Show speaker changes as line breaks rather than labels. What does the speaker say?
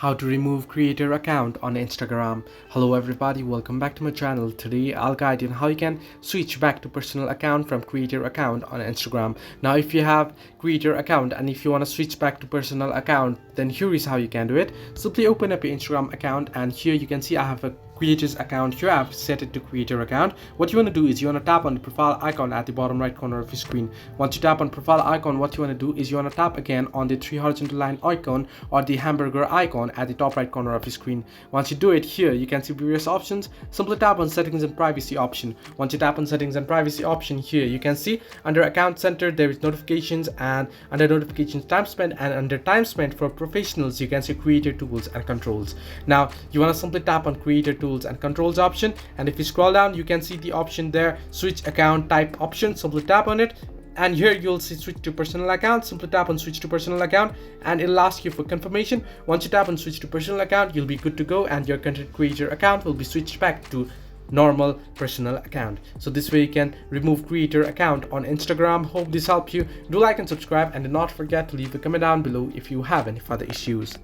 how to remove creator account on Instagram. Hello everybody, welcome back to my channel. Today I'll guide you on how you can switch back to personal account from creator account on Instagram. Now if you have creator account and if you want to switch back to personal account, then here is how you can do it. Simply open up your Instagram account and here you can see I have a creators account. Here I've set it to creator account. What you want to do is you want to tap on the profile icon at the bottom right corner of your screen. Once you tap on profile icon, what you want to do is you want to tap again on the three horizontal line icon or the hamburger icon at the top right corner of your screen. Once you do it, here you can see various options. Simply tap on settings and privacy option. Once you tap on settings and privacy option, here you can see under account center there is notifications, and under notifications time spent, and under time spent for professionals you can see creator tools and controls. Now you want to simply tap on creator tools and controls option, and if you scroll down you can see the option there, switch account type option. Simply tap on it and here you'll see switch to personal account. Simply tap on switch to personal account and it'll ask you for confirmation. Once you tap on switch to personal account, you'll be good to go and your content creator account will be switched back to normal personal account. So this way you can remove creator account on Instagram. Hope this helped you. Do like and subscribe, and do not forget to leave a comment down below if you have any further issues.